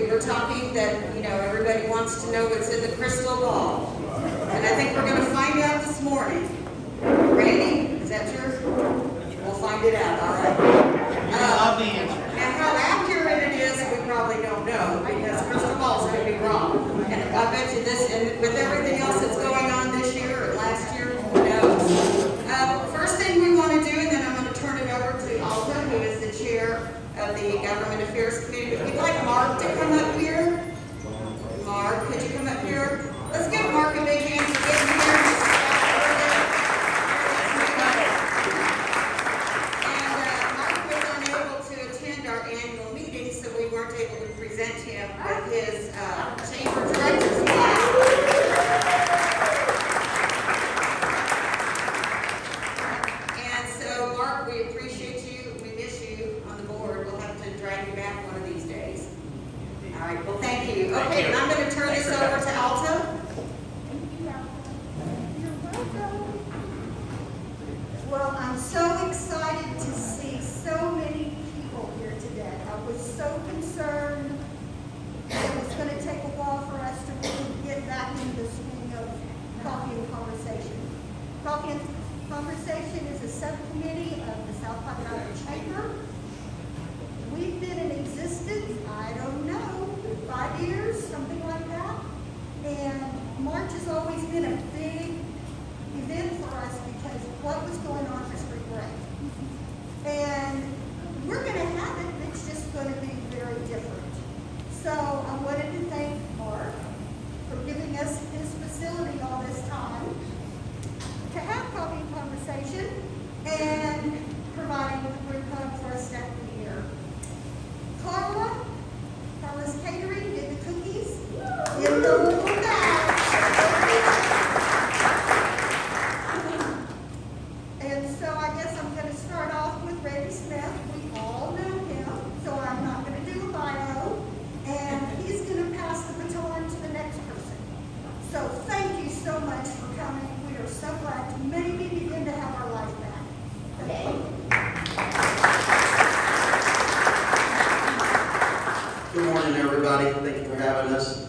were talking that, you know, everybody wants to know what's in the crystal ball. And I think we're going to find out this morning. Randy, is that true? We'll find it out, all right. Love the answer. And how accurate it is, we probably don't know, because crystal balls could be wrong. And I bet you this, and with everything else that's going on this year or last year, who knows? First thing we want to do, and then I'm going to turn it over to Alta, who is the chair of the Government Affairs Committee. But we'd like Mark to come up here. Mark, could you come up here? Let's give Mark a big hand for getting here. And Mark was unable to attend our annual meeting, so we weren't able to present him with his chamber director's plaque. And so, Mark, we appreciate you. We miss you on the board. We'll have to drag you back one of these days. All right, well, thank you. Okay, and I'm going to turn this over to Alta. Well, I'm so excited to see so many people here today. I was so concerned that it was going to take a while for us to really get back into the swing of Coffee and Conversation. Coffee and Conversation is a subcommittee of the South Padre Island Chamber. We've been in existence, I don't know, 5 years, something like that. And March has always been a big event for us because what was going on for spring break. And we're going to have it, it's just going to be very different. So I wanted to thank Mark for giving us his facility all this time to have Coffee and Conversation and providing the brew pub for us at the year. Karla's Katering did the cookies in the little bag. And so I guess I'm going to start off with Randy Smith. We all know him, so I'm not going to do a bio. And he's going to pass the baton to the next person. So thank you so much for coming. We are so glad to maybe begin to have our life back. Thank you. Good morning, everybody. Thank you for having us.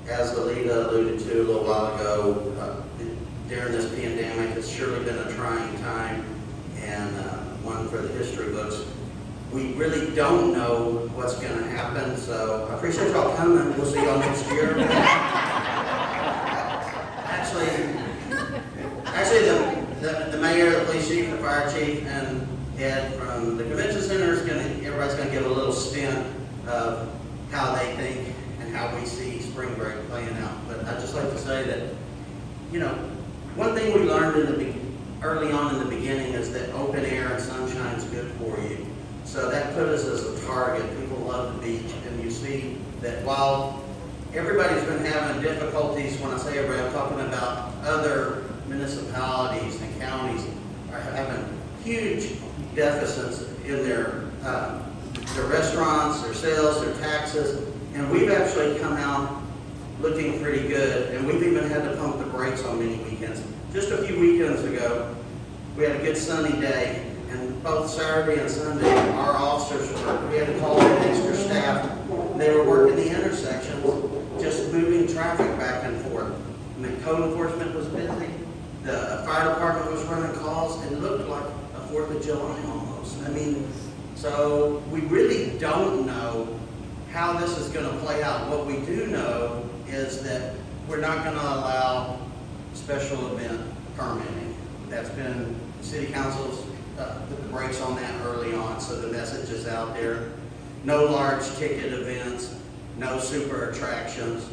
As Alita alluded to a little while ago, during this pandemic, it's surely been a trying time and one for the history books. We really don't know what's going to happen, so I appreciate y'all coming. We'll see y'all next year. Actually, the mayor, the police chief, the fire chief, and Ed from the convention center is everybody's going to give a little stint of how they think and how we see spring break playing out. But I'd just like to say that, you know, one thing we learned early on in the beginning is that open air and sunshine is good for you. So that put us as a target. People love the beach, and you see that while everybody's been having difficulties, when I say everybody, I'm talking about other municipalities and counties are having huge deficits in their restaurants, their sales, their taxes, and we've actually come out looking pretty good, and we've even had to pump the brakes on many weekends. Just a few weekends ago, we had a good sunny day, and both Saturday and Sunday, our officers we had to call in extra staff. They were working the intersections, just moving traffic back and forth. And the code enforcement was busy. The fire department was running calls. It looked like a 4th of July almost. I mean, so we really don't know how this is going to play out. What we do know is that we're not going to allow special event permitting. That's been city council's put the brakes on that early on, so the message is out there. No large ticket events, no super attractions.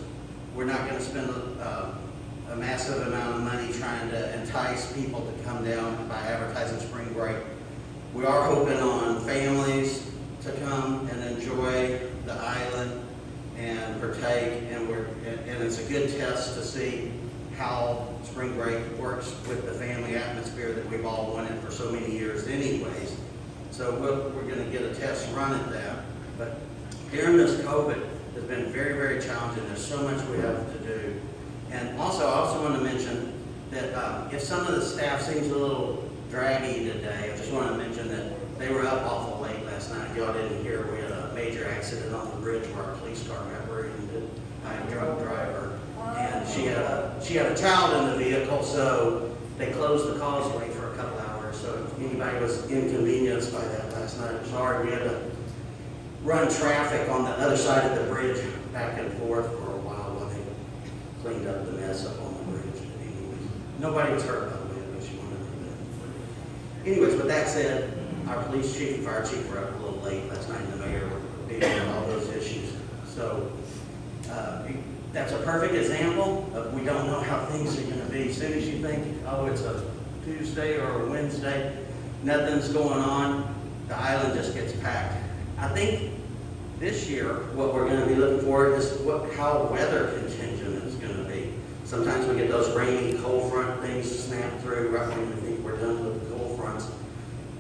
We're not going to spend a massive amount of money trying to entice people to come down by advertising spring break. We are hoping on families to come and enjoy the island and partake, and it's a good test to see how spring break works with the family atmosphere that we've all wanted for so many years anyways. So we're going to get a test run at that. But during this COVID, it's been very, very challenging. There's so much we have to do. And also, I also want to mention that if some of the staff seems a little draggy today, I just want to mention that they were up awful late last night. Y'all didn't hear, we had a major accident on the bridge where our police car got rear-ended by a drunk driver. And she had a child in the vehicle, so they closed the causeway for a couple hours. So if anybody was inconvenienced by that last night, I'm sorry, we had to run traffic on the other side of the bridge back and forth for a while they cleaned up the mess up on the bridge. But anyways, nobody was hurt by the way, I wish you wanted to know that. Anyways, with that said, our police chief and fire chief were up a little late last night, and the mayor were dealing with all those issues. So that's a perfect example of we don't know how things are going to be. As soon as you think, oh, it's a Tuesday or a Wednesday, nothing's going on, the island just gets packed. I think this year, what we're going to be looking for is how weather contingent is going to be. Sometimes we get those rainy cold front things snap through right when we think we're done with the cold fronts.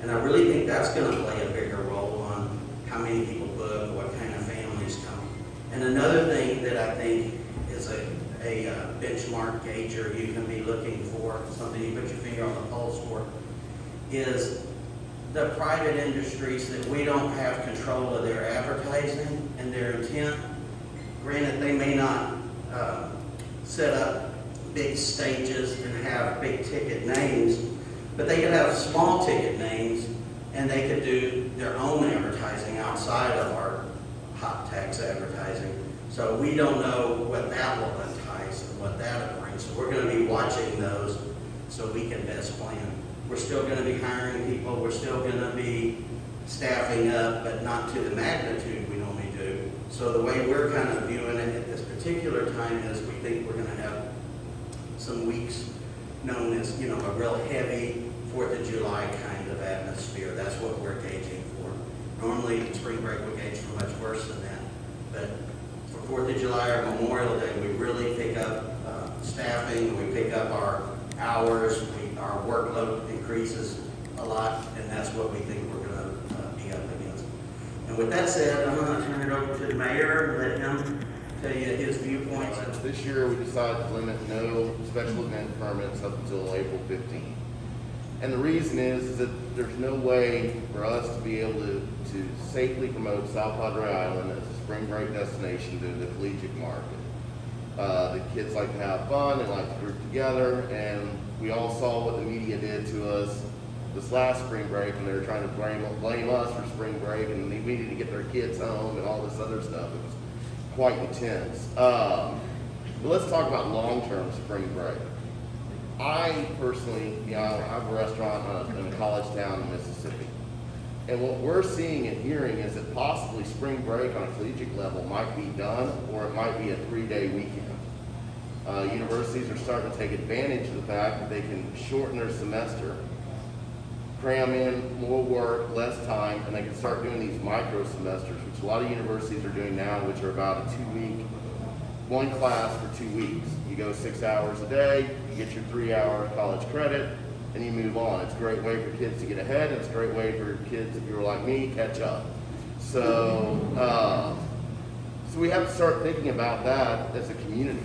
And I really think that's going to play a bigger role on how many people book, what kind of families come. And another thing that I think is a benchmark gauger you can be looking for, something you put your finger on the pulse for, is the private industries that we don't have control of their advertising and their intent. Granted, they may not set up big stages and have big ticket names, but they could have small ticket names and they could do their own advertising outside of our hot tax advertising. So we don't know what that will entice and what that will bring. So we're going to be watching those so we can best plan. We're still going to be hiring people. We're still going to be staffing up, but not to the magnitude we normally do. So the way we're kind of viewing it at this particular time is we think we're going to have some weeks known as, a real heavy 4th of July kind of atmosphere. That's what we're gauging for. Normally, spring break we gauge for much worse than that. But for 4th of July or Memorial Day, we really pick up staffing, we pick up our hours, our workload increases a lot, and that's what we think we're going to be up against. And with that said, I'm going to turn it over to the mayor and let him tell you his viewpoints. This year, we decided to limit no special event permits up until April 15th. And the reason is that there's no way for us to be able to safely promote South Padre Island as a spring break destination to the collegiate market. The kids like to have fun, they like to group together, and we all saw what the media did to us this last spring break, and they were trying to blame us for spring break, and they needed to get their kids home and all this other stuff. It was quite intense. But let's talk about long-term spring break. I personally, I have a restaurant in a college town in Mississippi. And what we're seeing and hearing is that possibly spring break on a collegiate level might be done, or it might be a 3-day weekend. Universities are starting to take advantage of the fact that they can shorten their semester, cram in more work, less time, and they can start doing these micro semesters, which a lot of universities are doing now, which are about a 2-week, one class for 2 weeks. You go 6 hours a day, you get your 3-hour college credit, and you move on. It's a great way for kids to get ahead, and it's a great way for kids, if you're like me, catch up. So we have to start thinking about that as a community.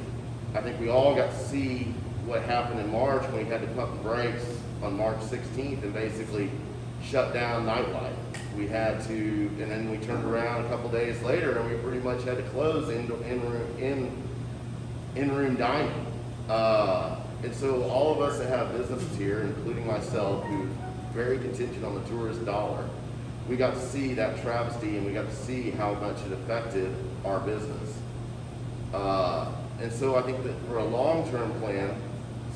I think we all got to see what happened in March when we had to pump the brakes on March 16th and basically shut down nightlife. We had to, and then we turned around a couple days later and we pretty much had to close in-room dining. And so all of us that have businesses here, including myself, who's very contingent on the tourist dollar, we got to see that travesty and we got to see how much it affected our business. And so I think that for a long-term plan,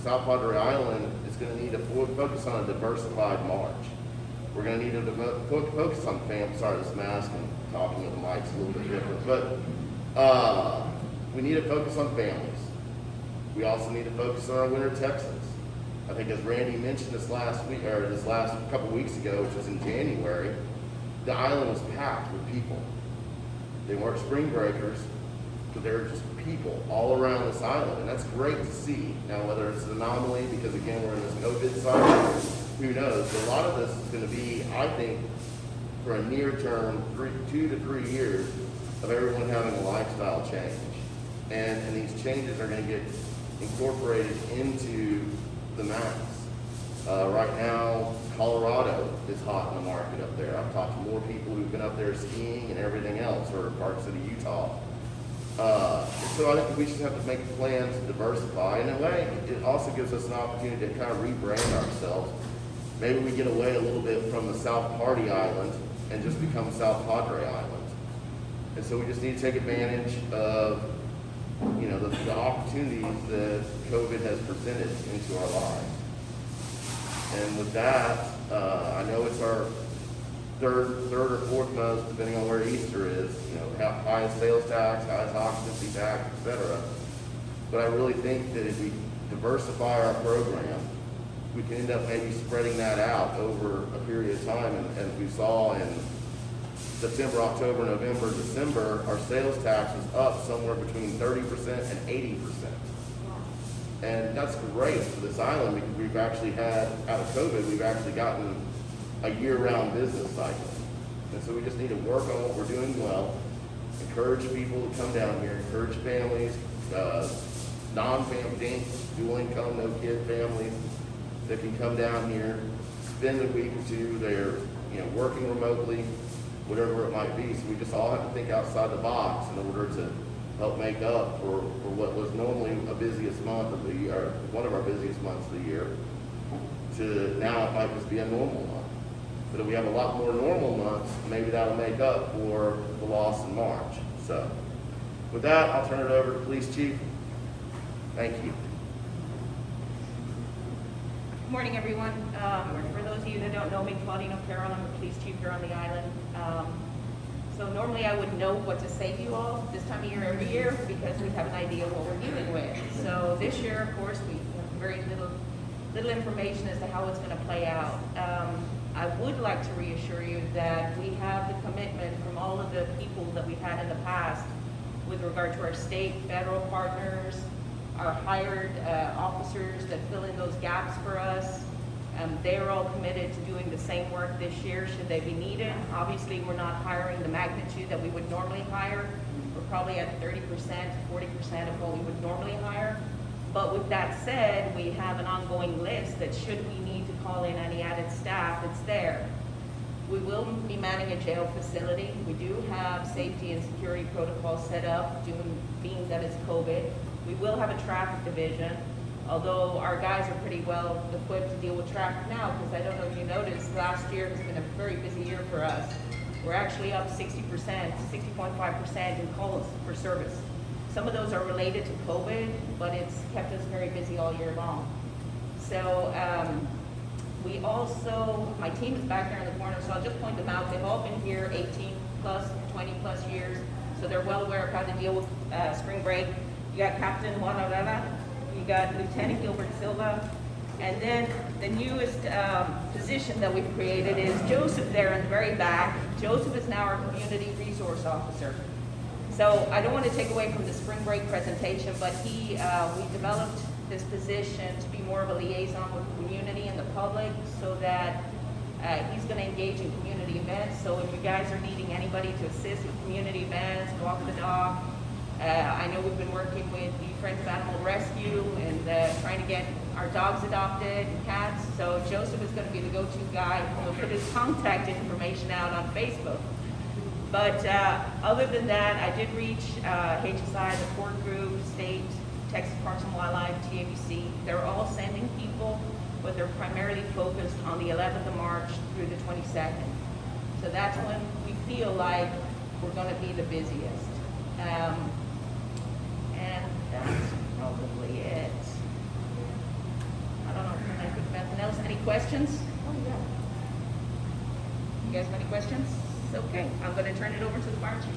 South Padre Island is going to need to focus on a diversified March. We're going to need to focus on family. Sorry, this mask and talking with the mic's a little bit different, but we need to focus on families. We also need to focus on our winter Texans. I think as Randy mentioned this last week, or this last couple weeks ago, which was in January, the island was packed with people. They weren't spring breakers, but they were just people all around this island, and that's great to see. Now, whether it's an anomaly, because again, we're in this COVID cycle, who knows? But a lot of this is going to be, I think, for a near term, 2 to 3 years of everyone having a lifestyle change. And these changes are going to get incorporated into the mass. Right now, Colorado is hot in the market up there. I've talked to more people who've been up there skiing and everything else, or parts of Utah. So I think we just have to make a plan to diversify. In a way, it also gives us an opportunity to kind of rebrand ourselves. Maybe we get away a little bit from the South Party Island and just become South Padre Island. And so we just need to take advantage of, you know, the opportunities that COVID has presented into our lives. And with that, I know it's our third or fourth most, depending on where Easter is, you know, highest sales tax, highest occupancy tax, etc. But I really think that if we diversify our program, we can end up maybe spreading that out over a period of time. And as we saw in September, October, November, December, our sales tax was up somewhere between 30% and 80%. And that's great for this island because we've actually had, out of COVID, we've actually gotten a year-round business cycle. And so we just need to work on what we're doing well, encourage people to come down here, encourage families, non-family, dual income, no kid families that can come down here, spend a week or two. They're, you know, working remotely, whatever it might be. So we just all have to think outside the box in order to help make up for what was normally a busiest month of the year, one of our busiest months of the year, to now it might just be a normal month. But if we have a lot more normal months, maybe that'll make up for the loss in March. So with that, I'll turn it over to Police Chief. Thank you. Good morning, everyone. For those of you that don't know me, Claudine O'Carroll, I'm the police chief here on the island. So normally I would know what to say to you all this time of year every year because we have an idea of what we're dealing with. So this year, of course, we have very little information as to how it's going to play out. I would like to reassure you that we have the commitment from all of the people that we've had in the past with regard to our state, federal partners, our hired officers that fill in those gaps for us. They are all committed to doing the same work this year should they be needed. Obviously, we're not hiring the magnitude that we would normally hire. We're probably at 30%, 40% of what we would normally hire. But with that said, we have an ongoing list that should we need to call in any added staff, it's there. We will be manning a jail facility. We do have safety and security protocols set up, being that it's COVID. We will have a traffic division, although our guys are pretty well equipped to deal with traffic now, because I don't know if you noticed, last year has been a very busy year for us. We're actually up 60%, 60.5% in calls for service. Some of those are related to COVID, but it's kept us very busy all year long. So we also, my team is back there in the corner, so I'll just point them out. They've all been here 18 plus, 20 plus years, so they're well aware of how to deal with spring break. You got Captain Juan Arana, you got Lieutenant Gilbert Silva, and then the newest position that we've created is Joseph there in the very back. Joseph is now our Community Resource Officer. So I don't want to take away from the spring break presentation, but we developed this position to be more of a liaison with the community and the public so that he's going to engage in community events. So if you guys are needing anybody to assist with community events, walk the dog, I know we've been working with the Friends of Animal Rescue and trying to get our dogs adopted and cats. So Joseph is going to be the go-to guy. He'll put his contact information out on Facebook. But other than that, I did reach HSI, the Port Group, State, Texas Parks and Wildlife, TABC. They're all sending people, but they're primarily focused on the 11th of March through the 22nd. So that's when we feel like we're going to be the busiest. And that's probably it. I don't know if I think of anything else. Any questions? Oh, yeah. You guys have any questions? Okay, I'm going to turn it over to the fire chief.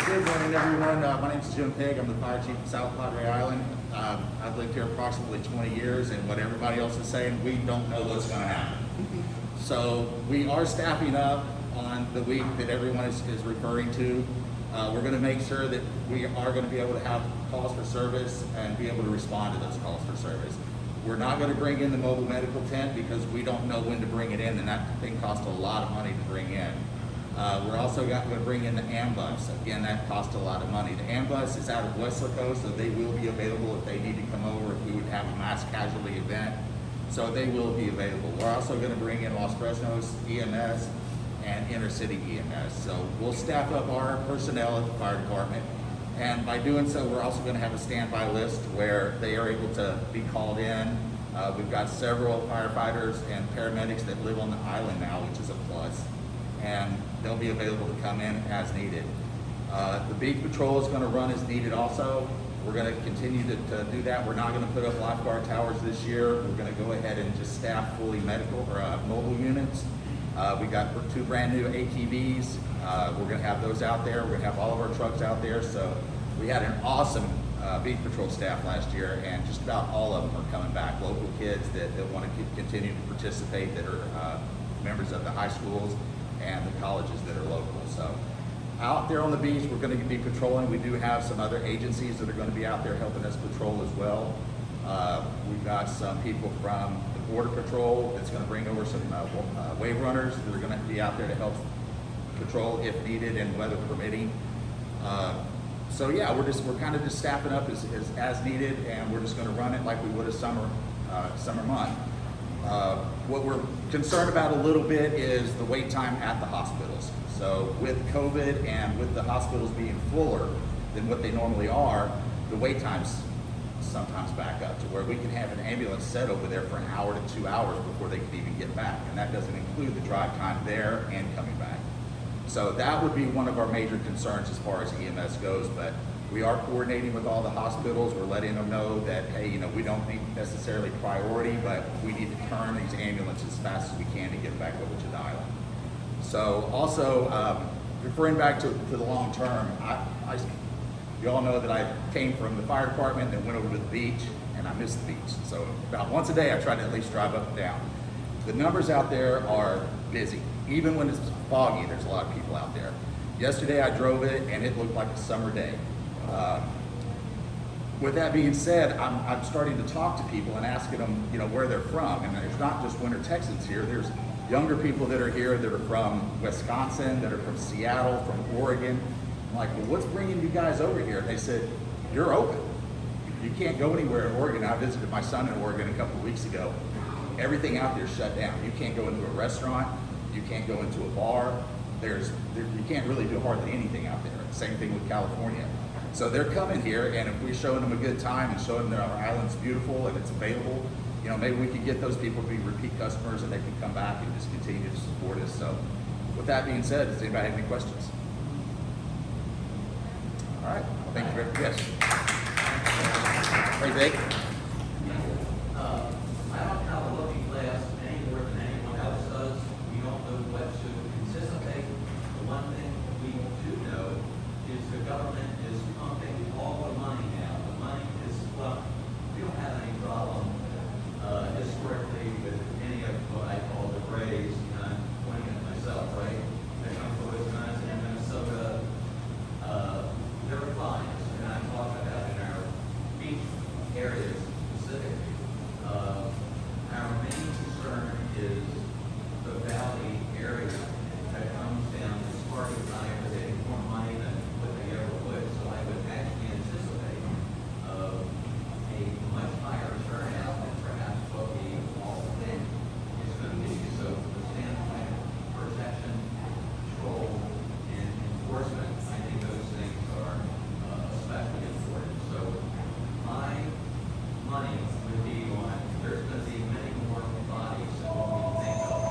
Good morning, everyone. My name is Jim Pegg. I'm the fire chief of South Padre Island. I've lived here approximately 20 years, and what everybody else is saying, we don't know what's going to happen. So we are staffing up on the week that everyone is referring to. We're going to make sure that we are going to be able to have calls for service and be able to respond to those calls for service. We're not going to bring in the mobile medical tent because we don't know when to bring it in, and that thing costs a lot of money to bring in. We're also going to bring in the ambulance. Again, that costs a lot of money. The ambulance is out of Weslaco, so they will be available if they need to come over, if we would have a mass casualty event. So they will be available. We're also going to bring in Los Fresnos EMS and Intercity EMS. So we'll staff up our personnel at the fire department. And by doing so, we're also going to have a standby list where they are able to be called in. We've got several firefighters and paramedics that live on the island now, which is a plus. And they'll be available to come in as needed. The beach patrol is going to run as needed also. We're going to continue to do that. We're not going to put up lifeguard towers this year. We're going to go ahead and just staff fully medical or mobile units. We got 2 brand new ATVs. We're going to have those out there. We're going to have all of our trucks out there. So we had an awesome beach patrol staff last year, and just about all of them are coming back. Local kids that want to continue to participate, that are members of the high schools and the colleges that are local. So out there on the beach, we're going to be patrolling. We do have some other agencies that are going to be out there helping us patrol as well. We've got some people from the Border Patrol that's going to bring over some wave runners that are going to be out there to help patrol if needed and weather permitting. So yeah, we're kind of just staffing up as needed, and we're just going to run it like we would a summer month. What we're concerned about a little bit is the wait time at the hospitals. So with COVID and with the hospitals being fuller than what they normally are, the wait times sometimes back up to where we can have an ambulance set over there for an hour to 2 hours before they can even get back. And that doesn't include the drive time there and coming back. So that would be one of our major concerns as far as EMS goes, but we are coordinating with all the hospitals. We're letting them know that, hey, you know, we don't need necessarily priority, but we need to turn these ambulances as fast as we can to get back over to the island. So also, referring back to the long term, you all know that I came from the fire department and went over to the beach, and I missed the beach. So about once a day, I try to at least drive up and down. The numbers out there are busy. Even when it's foggy, there's a lot of people out there. Yesterday, I drove it, and it looked like a summer day. With that being said, I'm starting to talk to people and asking them, you know, where they're from. And there's not just winter Texans here. There's younger people that are here that are from Wisconsin, that are from Seattle, from Oregon. I'm like, well, what's bringing you guys over here? And they said, you're open. You can't go anywhere in Oregon. I visited my son in Oregon a couple of weeks ago. Everything out there is shut down. You can't go into a restaurant. You can't go into a bar. You can't really do hardly anything out there. Same thing with California. So they're coming here, and if we're showing them a good time and showing them that our island's beautiful and it's available, you know, maybe we could get those people to be repeat customers and they can come back and just continue to support us. So with that being said, does anybody have any questions? All right, well, thank you very much. Yes. Hey, Vic. I don't have a looking glass any more than anyone else does. We don't know what to anticipate. The one thing we do know is the government is pumping all the money now. The money is flowing. We don't have any problem historically with any of what I call the grays, and I'm pointing at myself, right? They come from Wisconsin and Minnesota. They're fine, and I'm talking about in our beach areas specifically. Our main concern is the valley area that comes down this part of time for getting more money than what they ever would. So I would actually anticipate a much higher turnout than perhaps what we all think is going to be. So from the standpoint of protection, control, and enforcement, I think those things are especially important. So my money would be on, there's going to be many more bodies than what we think of,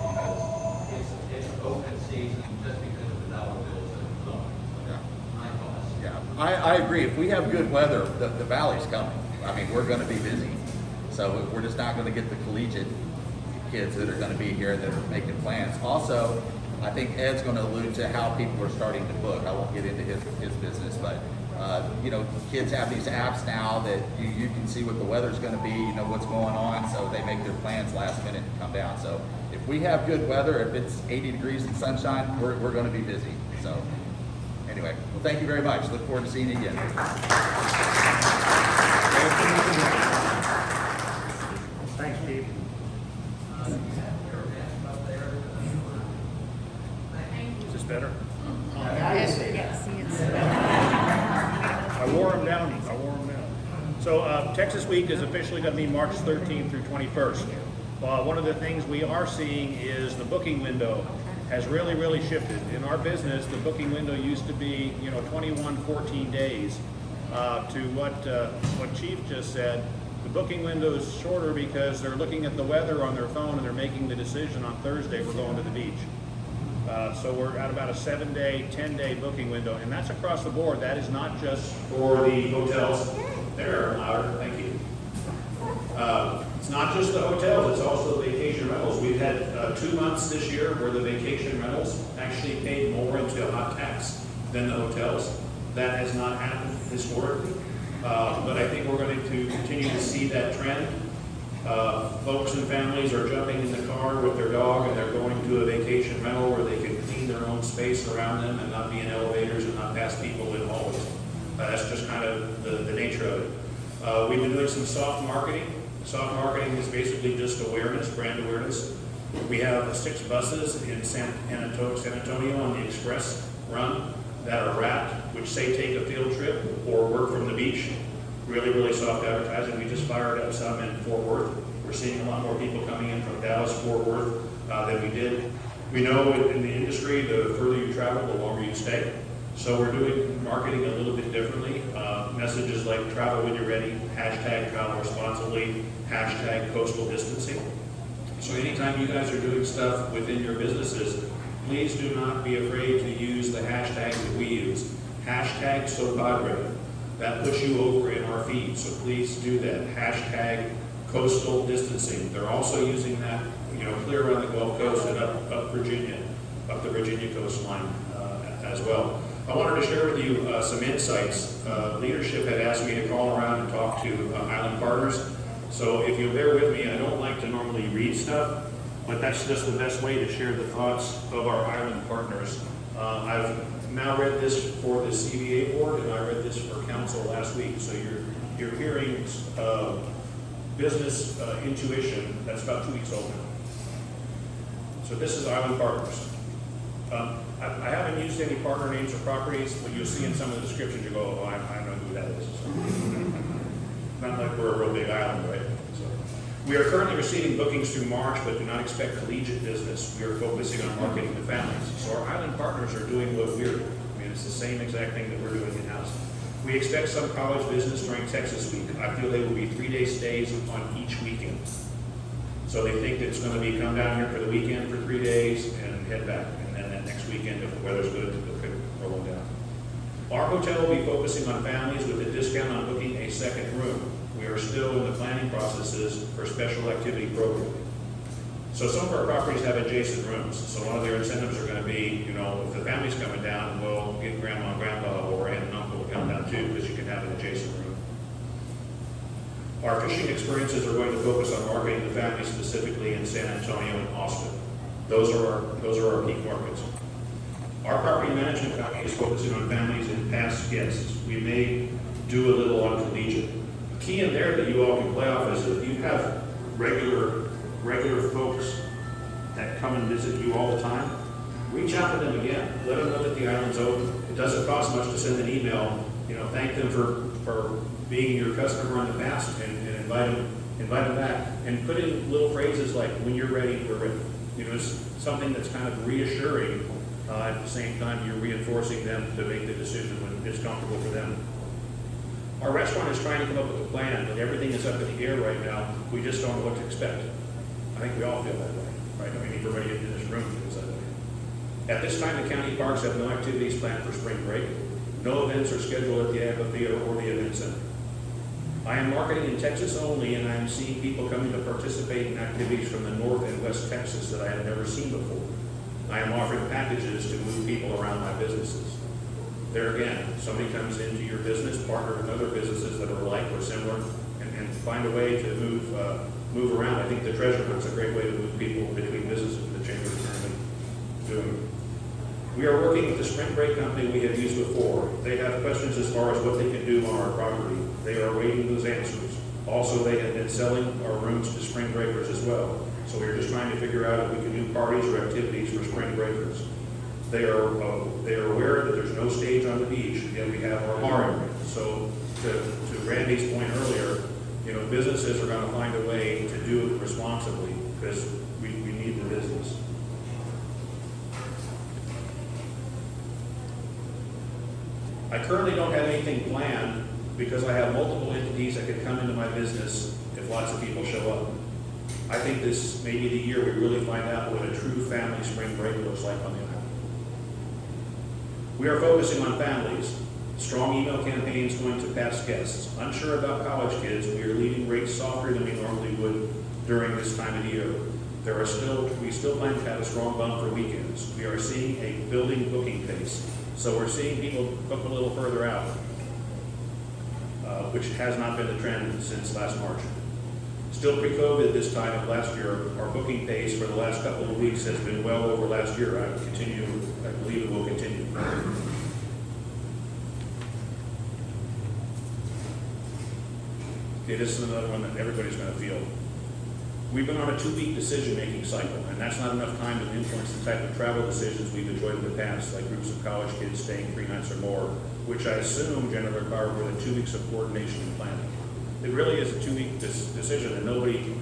because it's open season just because of the dollar bills that are flowing. So my thoughts. Yeah, I agree. If we have good weather, the valley's coming. I mean, we're going to be busy. So we're just not going to get the collegiate kids that are going to be here that are making plans. Also, I think Ed's going to allude to how people are starting to book. I won't get into his business, but you know, kids have these apps now that you can see what the weather's going to be, you know what's going on, so they make their plans last minute and come down. So if we have good weather, if it's 80 degrees and sunshine, we're going to be busy. So anyway, well, thank you very much. Look forward to seeing you again. Thanks, Chief. Just better? Yes, yes. I wore them down. So Texas Week is officially going to be March 13th through 21st. One of the things we are seeing is the booking window has really shifted. In our business, the booking window used to be, 14 days. To what Chief just said, the booking window is shorter because they're looking at the weather on their phone and they're making the decision on Thursday, we're going to the beach. So we're at about a 7-day, 10-day booking window, and that's across the board. That is not just for the hotels. There, louder, thank you. It's not just the hotels, it's also the vacation rentals. We've had 2 months this year where the vacation rentals actually paid more into hot tax than the hotels. That has not happened historically, but I think we're going to continue to see that trend. Folks and families are jumping in the car with their dog and they're going to a vacation rental where they can clean their own space around them and not be in elevators and not pass people in hallways. That's just kind of the nature of it. We've been doing some soft marketing. Soft marketing is basically just awareness, brand awareness. We have 6 buses in San Antonio on the express run that are wrapped, which say take a field trip or work from the beach. Really soft advertising. We just fired up some in Fort Worth. We're seeing a lot more people coming in from Dallas, Fort Worth than we did. We know in the industry, the further you travel, the longer you stay. So we're doing marketing a little bit differently. Messages like travel when you're ready, hashtag travel responsibly, hashtag coastal distancing. So anytime you guys are doing stuff within your businesses, please do not be afraid to use the hashtag that we use. Hashtag SoPadre. That puts you over in our feed, so please do that. Hashtag coastal distancing. They're also using that, clear around the Gulf Coast and up Virginia, up the Virginia coastline as well. I wanted to share with you some insights. Leadership had asked me to call around and talk to island partners. So if you'll bear with me, I don't like to normally read stuff, but that's just the best way to share the thoughts of our island partners. I've now read this for the CBA board, and I read this for council last week. So you're hearing business intuition that's about 2 weeks old now. So this is island partners. I haven't used any partner names or properties, but you'll see in some of the descriptions you go, oh, I don't know who that is. Not like we're a real big island, right? So, we are currently receiving bookings through March, but do not expect collegiate business. We are focusing on marketing to families. So our island partners are doing what we're doing. I mean, it's the same exact thing that we're doing in-house. We expect some college business during Texas Week. I feel they will be 3-day stays on each weekend. So they think that it's going to be come down here for the weekend for 3 days and head back. And then that next weekend, if the weather's good, they'll could roll down. Our hotel will be focusing on families with a discount on booking a second room. We are still in the planning processes for special activity programming. So some of our properties have adjacent rooms. So one of their incentives are going to be, if the family's coming down, we'll get grandma and grandpa or aunt and uncle to come down too, because you can have an adjacent room. Our fishing experiences are going to focus on marketing to families specifically in San Antonio and Austin. Those are our peak markets. Our property management company is focusing on families and past guests. We may do a little on collegiate. The key in there that you all can play off is if you have regular folks that come and visit you all the time, reach out to them again. Let them know that the island's open. It doesn't cost much to send an email. Thank them for being your customer in the past and invite them back. And put in little phrases like, when you're ready, we're ready. It's something that's kind of reassuring. At the same time, you're reinforcing them to make the decision when it's comfortable for them. Our restaurant is trying to come up with a plan, but everything is up in the air right now. We just don't know what to expect. I think we all feel that way, right? I mean, everybody in this room feels that way. At this time, the county parks have no activities planned for spring break. No events are scheduled at the amphitheater or the event center. I am marketing in Texas only, and I am seeing people coming to participate in activities from the North and West Texas that I have never seen before. I am offering packages to move people around my businesses. There again, somebody comes into your business, partner with other businesses that are alike or similar, and find a way to move around. I think the treasure hunt's a great way to move people between businesses that the chamber is currently doing. We are working with the spring break company we have used before. They have questions as far as what they can do on our property. They are awaiting those answers. Also, they have been selling our rooms to spring breakers as well. So we're just trying to figure out if we can do parties or activities for spring breakers. They are aware that there's no stage on the beach, yet we have our bar area. So to Randy's point earlier, you know, businesses are gonna find a way to do it responsibly, because we need the business. I currently don't have anything planned because I have multiple entities that could come into my business if lots of people show up. I think this may be the year we really find out what a true family spring break looks like on the island. We are focusing on families. Strong email campaigns going to past guests. Unsure about college kids, we are leaving rates softer than we normally would during this time of the year. We still plan to have a strong bump for weekends. We are seeing a building booking pace. So we're seeing people book a little further out, which has not been the trend since last March. Still pre-COVID this time of last year, our booking pace for the last couple of weeks has been well over last year. I believe it will continue. Okay, this is another one that everybody's going to feel. We've been on a 2-week decision-making cycle, and that's not enough time to influence the type of travel decisions we've enjoyed in the past, like groups of college kids staying 3 nights or more, which I assume generally require more than 2 weeks of coordination and planning. It really is a 2-week decision, and nobody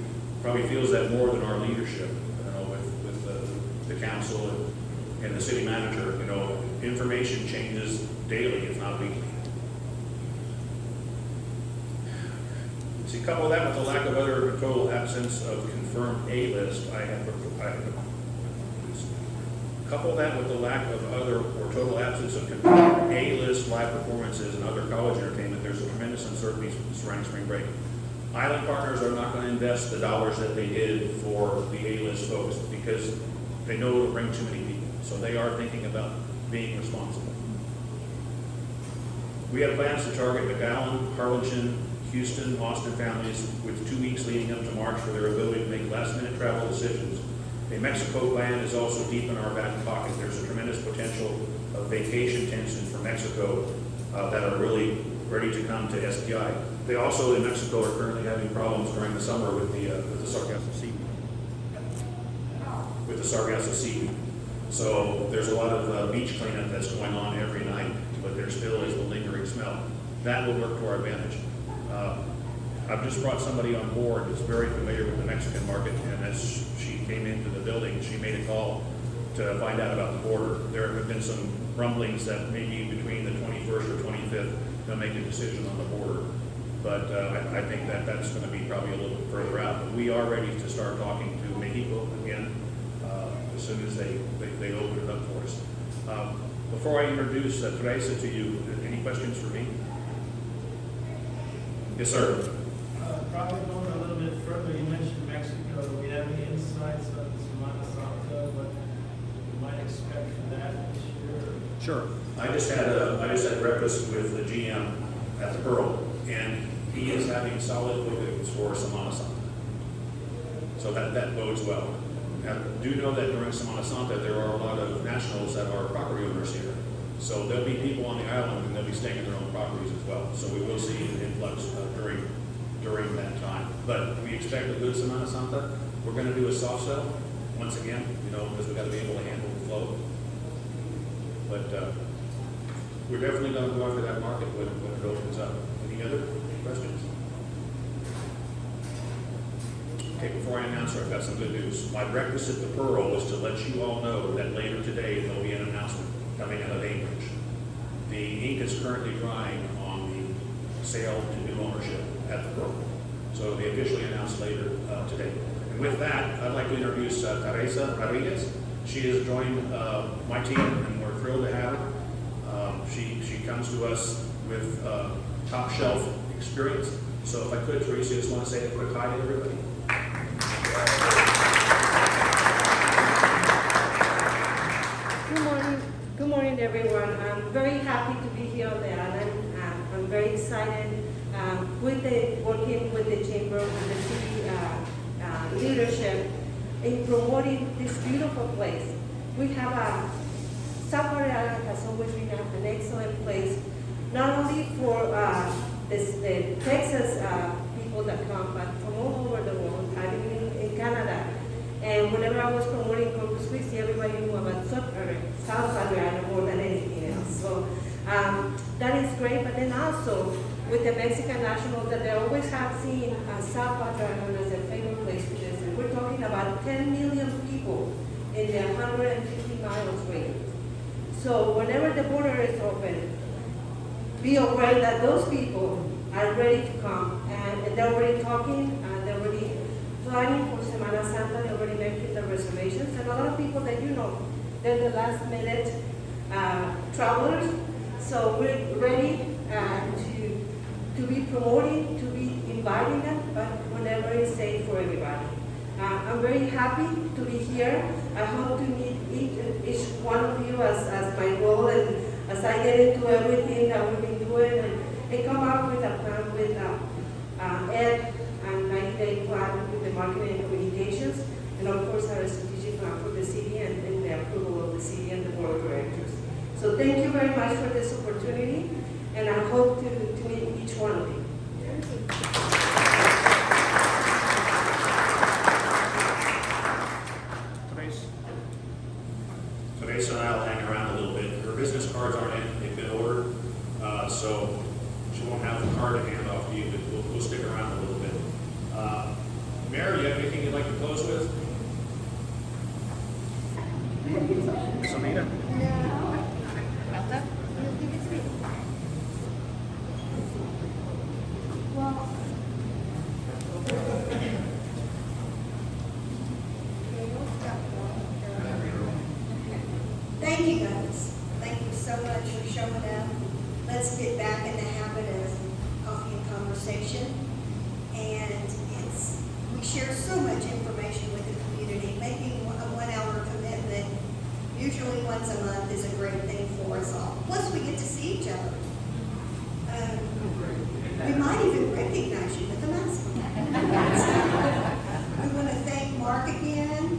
probably feels that more than our leadership, you know, with the council and the city manager. You know, information changes daily, if not weekly. See, couple that with the lack of other total absence of confirmed A-list, couple that with the lack of other or total absence of confirmed A-list live performances and other college entertainment, there's a tremendous uncertainty surrounding spring break. Island partners are not going to invest the dollars that they did for the A-list folks because they know it'll bring too many people. So they are thinking about being responsible. We have plans to target McAllen, Harlingen, Houston, Austin families with 2 weeks leading up to March for their ability to make last-minute travel decisions. A Mexico plan is also deep in our back pocket. There's a tremendous potential of vacation tension from Mexico that are really ready to come to SPI. They also, in Mexico, are currently having problems during the summer with the Sargasso seaweed. With the Sargasso seaweed. So there's a lot of beach cleanup that's going on every night, but there still is the lingering smell. That will work to our advantage. I've just brought somebody on board that's very familiar with the Mexican market, and as she came into the building, she made a call to find out about the border. There have been some rumblings that maybe between the 21st or 25th, they'll make a decision on the border. But I think that that's going to be probably a little bit further out. But we are ready to start talking to Mexico again as soon as they open it up for us. Before I introduce Teresa to you, any questions for me? Yes, sir. Probably going a little bit further, you mentioned Mexico. Do we have any insights on Semana Santa, what we might expect for that this year? Sure. I just had breakfast with the GM at the Pearl, and he is having solid bookings for Semana Santa. So that bodes well. Now, do know that during Semana Santa there are a lot of nationals that are property owners here. So there'll be people on the island and they'll be staying in their own properties as well. So we will see an influx during that time. But we expect a good Semana Santa. We're going to do a soft sell once again, you know, because we've got to be able to handle the flow. But we're definitely going to go after that market when it opens up. Any other questions? Okay, before I announce her, I've got some good news. My breakfast at the Pearl was to let you all know that later today there'll be an announcement coming out of Anchorage. The ink is currently drying on the sale to new ownership at the Pearl. So it'll be officially announced later today. And with that, I'd like to introduce Teresa Rodriguez. She has joined my team, and we're thrilled to have her. She comes to us with top shelf experience. So if I could, Teresa, I just want to say a quick hi to everybody. Good morning, everyone. I'm very happy to be here on the island. I'm very excited working with the chamber, with the city leadership in promoting this beautiful place. We have South Padre Island has always been an excellent place, not only for the Texas people that come, but from all over the world. I've been in Canada, And whenever I was promoting Corpus Christi, everybody knew about South Padre Island more than anything else. So that is great, but then also with the Mexican nationals that they always have seen South Padre Island as their favorite place to visit. We're talking about 10 million people in the 150 miles radius. So whenever the border is open, be aware that those people are ready to come, and they're already talking, they're already planning for Semana Santa, they're already making the reservations, and a lot of people that you know, they're the last minute travelers, so we're ready to be promoting, to be inviting them, but whenever it's safe for everybody. I'm very happy to be here. I hope to meet each one of you as my role and as I get into everything that we've been doing and come up with a plan with Ed and 90-day plan with the marketing and communications, and of course our strategic plan for the city and the approval of the city and the board of directors. So thank you very much for this opportunity, and I hope to meet each one of you. Teresa and I will hang around a little bit. Her business cards aren't in, they've been ordered, so she won't have the card to hand off to you, but we'll stick around a little bit. Mayor, you have anything you'd like to close with? Miss Anita? Thank you guys. Thank you so much for showing up. Let's get back in the habit of coffee and conversation. And we share so much information with the community. Making a 1 hour commitment, usually once a month, is a great thing for us all. Plus, we get to see each other. We might even recognize you with a mask on. We want to thank Mark again